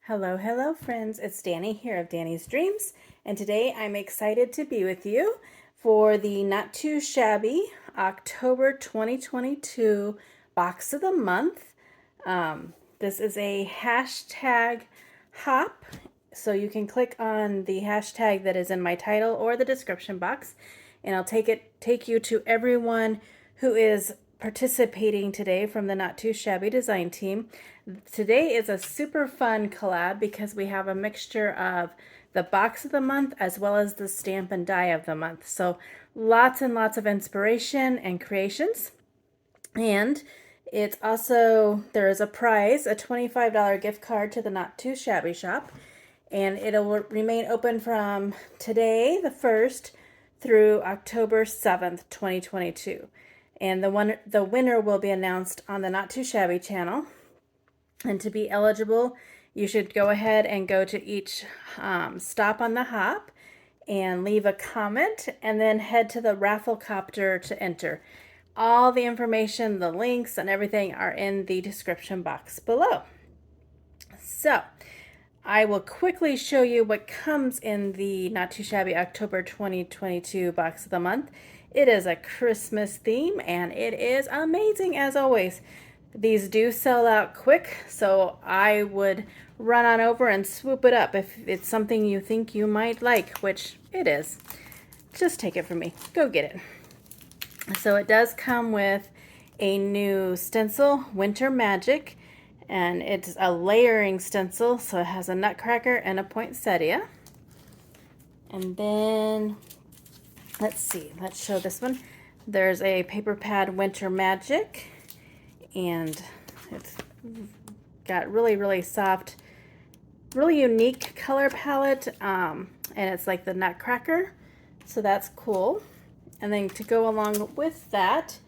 Hello, hello, friends. It's Danny here of Danny's Dreams, and today I'm excited to be with you for the Not Too Shabby October 2022 Box of the Month. This is a hashtag hop, so you can click on the hashtag that is in my title or the description box, and I'll take you to everyone who is participating today from the Not Too Shabby design team. Today is a super fun collab because we have a mixture of the box of the month as well as the stamp and die of the month. So lots and lots of inspiration and creations. And it's also, there is a prize, a $25 gift card to the Not Too Shabby shop. And it'll remain open from today, the 1st, through October 7th, 2022. And the winner will be announced on the Not Too Shabby channel. And to be eligible, you should go ahead and go to each stop on the hop and leave a comment and then head to the Rafflecopter to enter. All the information, the links, and everything are in the description box below. So, I will quickly show you what comes in the Not Too Shabby October 2022 box of the month. It is a Christmas theme and it is amazing as always. These do sell out quick, so I would run on over and swoop it up if it's something you think you might like, which it is. Just take it from me. Go get it. So it does come with a new stencil, Winter Magic, and it's a layering stencil, so it has a nutcracker and a poinsettia. And then, let's see, let's show this one. There's a paper pad Winter Magic, and it's got really soft, really unique color palette, and it's like the nutcracker, so that's cool. And then to go along with that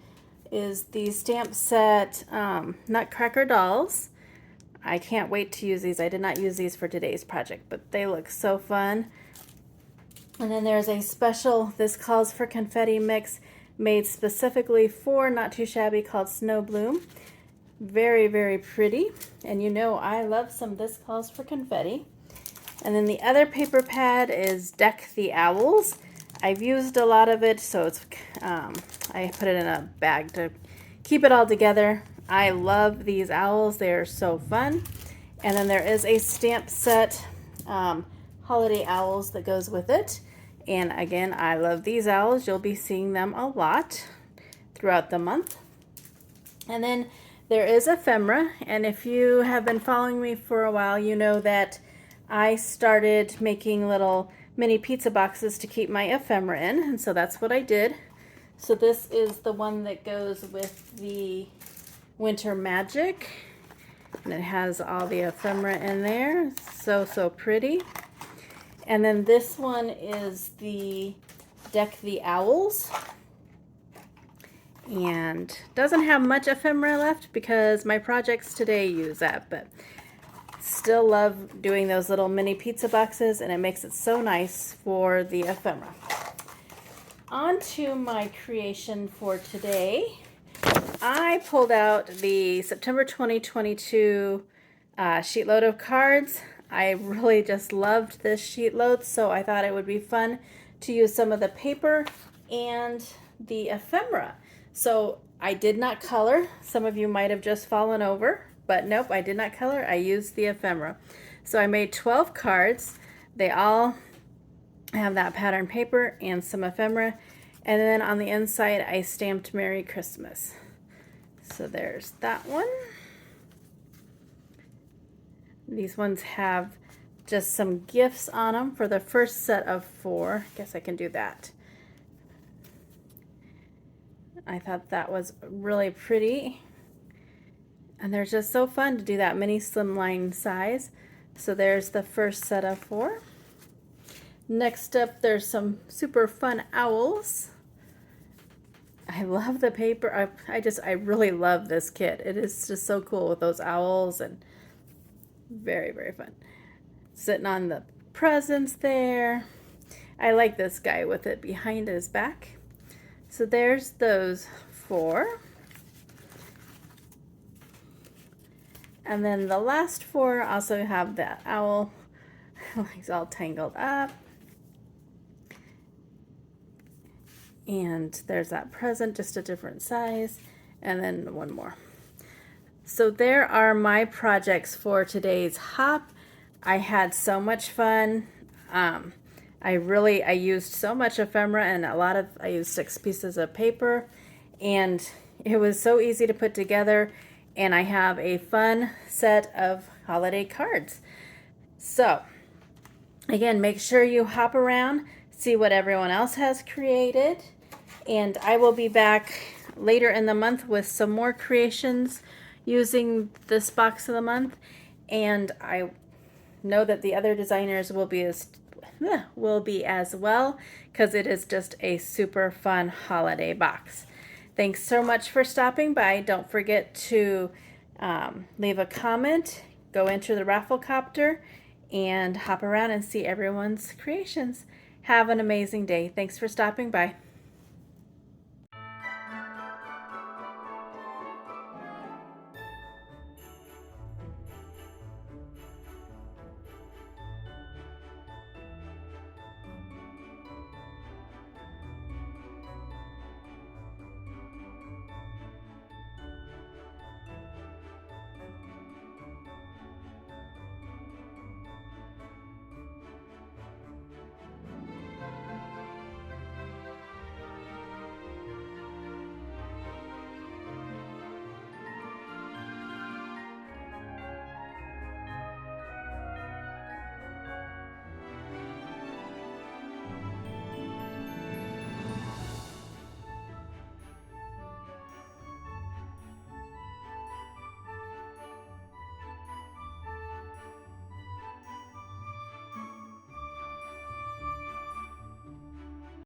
is the stamp set nutcracker dolls. I can't wait to use these. I did not use these for today's project, but they look so fun. And then there's a special, this calls for confetti mix, made specifically for Not Too Shabby, called Snow Bloom. Very pretty, and you know I love some This Calls for Confetti. And then the other paper pad is Deck the Owls. I've used a lot of it, so it's I put it in a bag to keep it all together. I love these owls. They're so fun. And then there is a stamp set, Holiday Owls, that goes with it. And again, I love these owls. You'll be seeing them a lot throughout the month. And then there is ephemera, and if you have been following me for a while, you know that I started making little mini pizza boxes to keep my ephemera in, and so that's what I did. So this is the one that goes with the Winter Magic, and it has all the ephemera in there. So pretty. And then this one is the Deck the Owls, and doesn't have much ephemera left because my projects today use that, but still love doing those little mini pizza boxes, and it makes it so nice for the ephemera. On to my creation for today. I pulled out the September 2022 sheet load of cards. I really just loved this sheet load, so I thought it would be fun to use some of the paper and the ephemera. So I did not color. Some of you might have just fallen over, but nope, I did not color. I used the ephemera. So I made 12 cards. They all have that pattern paper and some ephemera. And then on the inside, I stamped Merry Christmas. So there's that one. These ones have just some gifts on them for the first set of 4. I guess I can do that. I thought that was really pretty. And they're just so fun to do that mini slimline size. So there's the first set of 4. Next up, there's some super fun owls. I love the paper. I really love this kit. It is just so cool with those owls, and very fun. Sitting on the presents there. I like this guy with it behind his back. So there's those 4. And then the last four also have that owl. He's all tangled up. And there's that present, just a different size. And then one more. So there are my projects for today's hop. I had so much fun. I used so much ephemera and I used 6 pieces of paper, and it was so easy to put together, and I have a fun set of holiday cards. So again, make sure you hop around, see what everyone else has created, and I will be back later in the month with some more creations using this box of the month, and I know that the other designers will be as well, because it is just a super fun holiday box. Thanks so much for stopping by. Don't forget to leave a comment, go enter the raffle copter, and hop around and see everyone's creations. Have an amazing day. Thanks for stopping by.